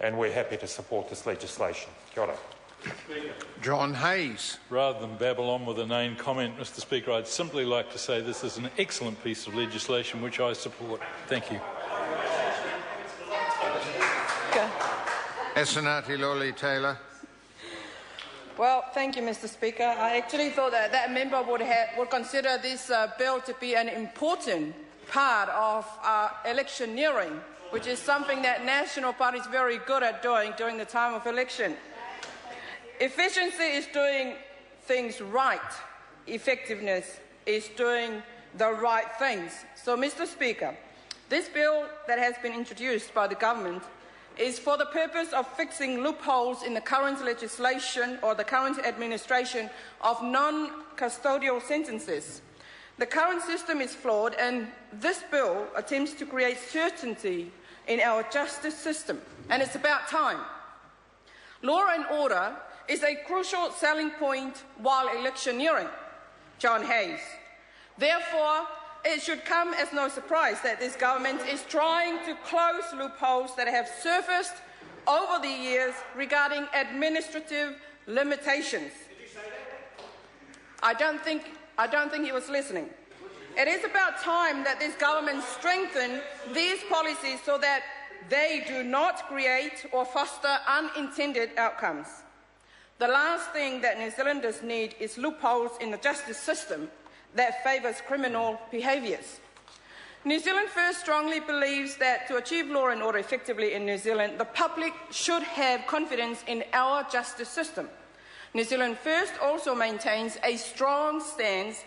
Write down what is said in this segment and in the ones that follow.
and we're happy to support this legislation. Kia ora. John Hayes. Rather than babble on with an inane comment, Mr Speaker, I'd simply like to say this is an excellent piece of legislation which I support. Thank you. Asinati Lole-Taylor. Well, thank you, Mr Speaker. I actually thought that that member would consider this bill to be an important part of electioneering, which is something that national parties are very good at doing during the time of election. Efficiency is doing things right. Effectiveness is doing the right things. So, Mr Speaker, this bill that has been introduced by the government is for the purpose of fixing loopholes in the current legislation or the current administration of non-custodial sentences. The current system is flawed, and this bill attempts to create certainty in our justice system, and it's about time. Law and order is a crucial selling point while electioneering. John Hayes. Therefore, it should come as no surprise that this government is trying to close loopholes that have surfaced over the years regarding administrative limitations. I don't think he was listening. It is about time that this government strengthen these policies so that they do not create or foster unintended outcomes. The last thing that New Zealanders need is loopholes in the justice system that favours criminal behaviours. New Zealand First strongly believes that to achieve law and order effectively in New Zealand, the public should have confidence in our justice system. New Zealand First also maintains a strong stance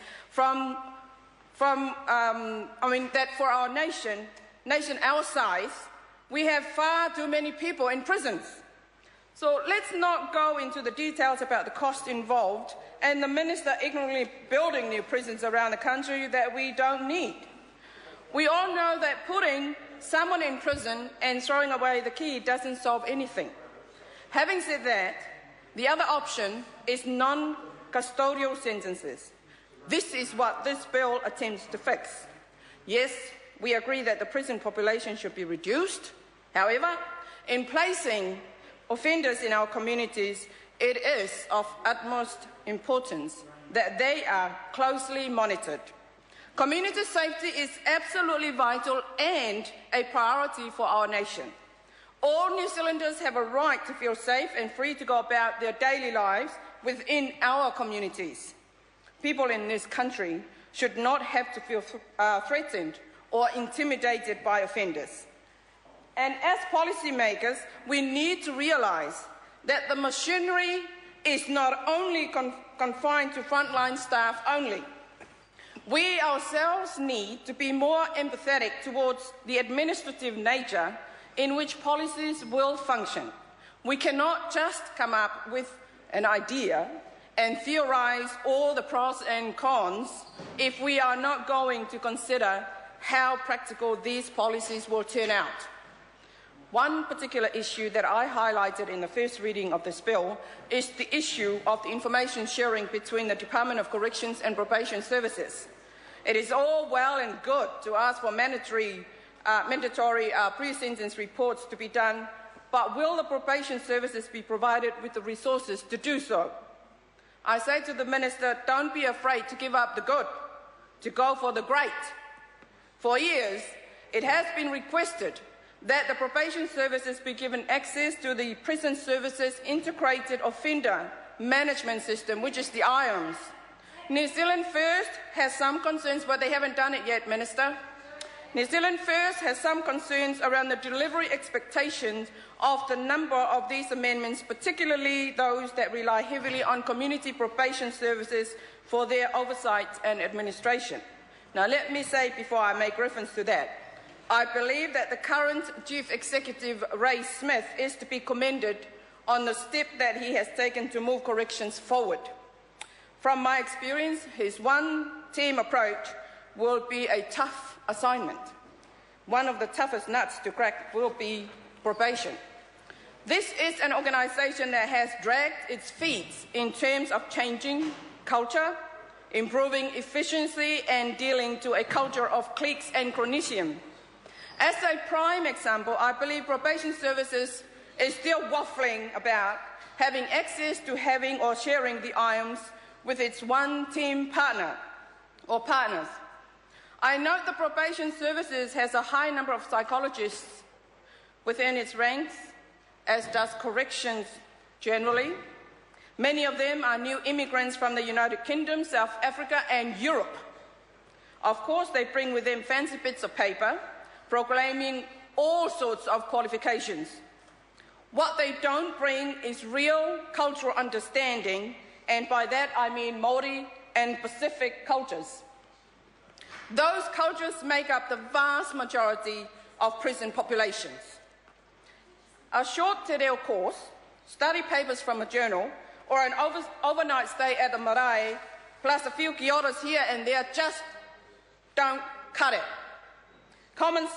that for our nation our size, we have far too many people in prisons. So let's not go into the details about the cost involved and the minister ignorantly building new prisons around the country that we don't need. We all know that putting someone in prison and throwing away the key doesn't solve anything. Having said that, the other option is non-custodial sentences. This is what this bill attempts to fix. Yes, we agree that the prison population should be reduced. However, in placing offenders in our communities, it is of utmost importance that they are closely monitored. Community safety is absolutely vital and a priority for our nation. All New Zealanders have a right to feel safe and free to go about their daily lives within our communities. People in this country should not have to feel threatened or intimidated by offenders. And as policymakers, we need to realise that the machinery is not only confined to frontline staff only. We ourselves need to be more empathetic towards the administrative nature in which policies will function. We cannot just come up with an idea and theorise all the pros and cons if we are not going to consider how practical these policies will turn out. One particular issue that I highlighted in the first reading of this bill is the issue of the information sharing between the Department of Corrections and Probation Services. It is all well and good to ask for mandatory pre-sentence reports to be done, but will the probation services be provided with the resources to do so? I say to the Minister, don't be afraid to give up the good, to go for the great. For years, it has been requested that the probation services be given access to the Prison Services Integrated Offender Management System, which is the IOMS. New Zealand First has some concerns, but they haven't done it yet, Minister. New Zealand First has some concerns around the delivery expectations of the number of these amendments, particularly those that rely heavily on community probation services for their oversight and administration. Now, let me say before I make reference to that, I believe that the current Chief Executive, Ray Smith, is to be commended on the step that he has taken to move corrections forward. From my experience, his one-team approach will be a tough assignment. One of the toughest nuts to crack will be probation. This is an organisation that has dragged its feet in terms of changing culture, improving efficiency and dealing to a culture of cliques and cronyism. As a prime example, I believe probation services is still waffling about having access to having or sharing the items with its one-team partner or partners. I note the probation services has a high number of psychologists within its ranks, as does corrections generally. Many of them are new immigrants from the United Kingdom, South Africa and Europe. Of course, they bring with them fancy bits of paper proclaiming all sorts of qualifications. What they don't bring is real cultural understanding, and by that I mean Māori and Pacific cultures. Those cultures make up the vast majority of prison populations. A short te reo course, study papers from a journal, or an overnight stay at the marae, plus a few ki oras here and there, just don't cut it. Common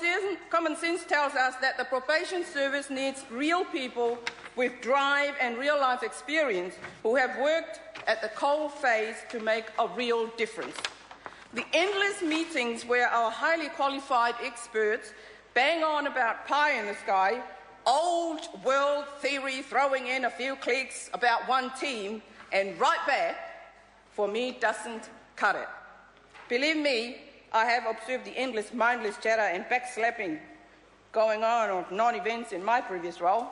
sense tells us that the probation service needs real people with drive and real-life experience who have worked at the coal face to make a real difference. The endless meetings where our highly qualified experts bang on about pie in the sky, old world theory throwing in a few clicks about one team and right back, for me, doesn't cut it. Believe me, I have observed the endless mindless chatter and backslapping going on non-events in my previous role.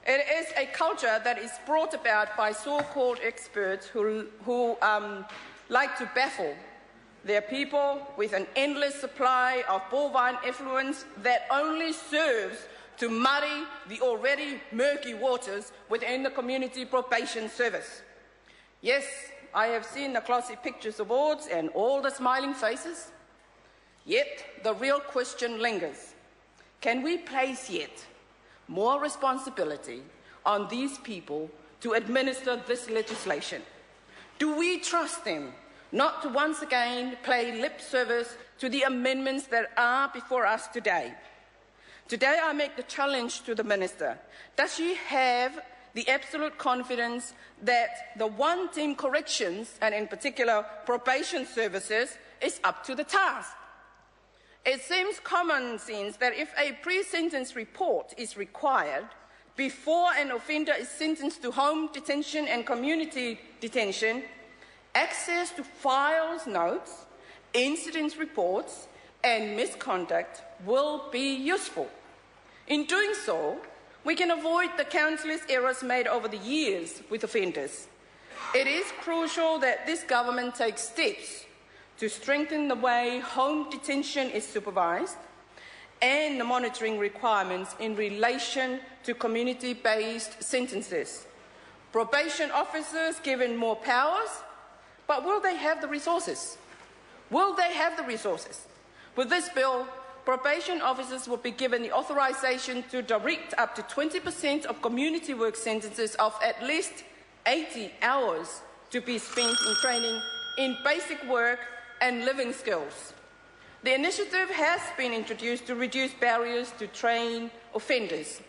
It is a culture that is brought about by so-called experts who like to baffle their people with an endless supply of bovine influence that only serves to muddy the already murky waters within the community probation service. Yes, I have seen the glossy pictures of awards and all the smiling faces. Yet the real question lingers. Can we place yet more responsibility on these people to administer this legislation? Do we trust them not to once again pay lip service to the amendments that are before us today? Today I make the challenge to the Minister. Does she have the absolute confidence that the one-team corrections, and in particular probation services, is up to the task? It seems common sense that if a pre-sentence report is required before an offender is sentenced to home detention and community detention, access to files, notes, incident reports and misconduct will be useful. In doing so, we can avoid the countless errors made over the years with offenders. It is crucial that this government takes steps to strengthen the way home detention is supervised and the monitoring requirements in relation to community-based sentences. Probation officers given more powers, but will they have the resources? Will they have the resources? With this bill, probation officers will be given the authorisation to direct up to 20% of community work sentences of at least 80 hours to be spent in training in basic work and living skills. The initiative has been introduced to reduce barriers to train offenders.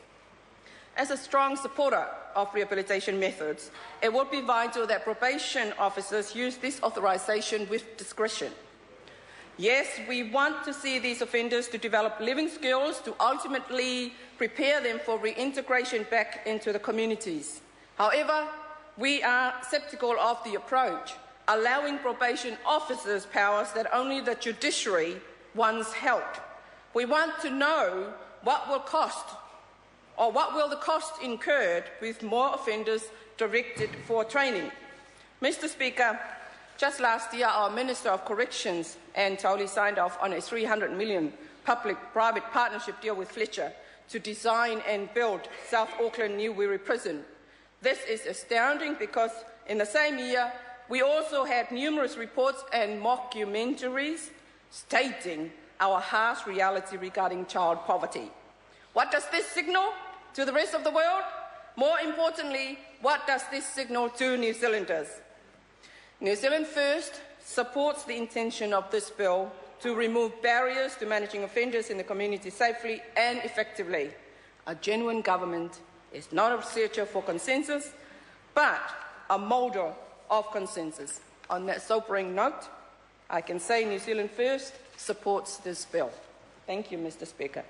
As a strong supporter of rehabilitation methods, it would be vital that probation officers use this authorisation with discretion. Yes, we want to see these offenders to develop living skills to ultimately prepare them for reintegration back into the communities. However, we are sceptical of the approach, allowing probation officers powers that only the judiciary once held. We want to know what will cost, or what will the cost incurred with more offenders directed for training. Mr. Speaker, just last year our Minister of Corrections, Anne Toley, signed off on a $300 million public-private partnership deal with Fletcher to design and build South Auckland New Wiri Prison. This is astounding because in the same year we also had numerous reports and mockumentaries stating our harsh reality regarding child poverty. What does this signal to the rest of the world? More importantly, what does this signal to New Zealanders? New Zealand First supports the intention of this bill to remove barriers to managing offenders in the community safely and effectively. A genuine government is not a searcher for consensus, but a moulder of consensus. On that sobering note, I can say New Zealand First supports this bill. Thank you, Mr. Speaker.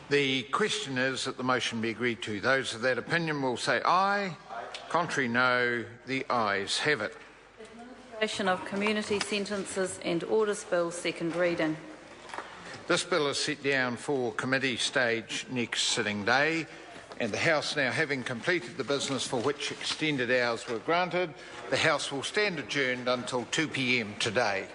The question is that the motion be agreed to. Those of that opinion will say aye. Contrary, no. The ayes have it. Administration of Community Sentences and Orders Bill, second reading. This bill is set down for committee stage next sitting day, and the House now having completed the business for which extended hours were granted, the House will stand adjourned until 2 p.m. today.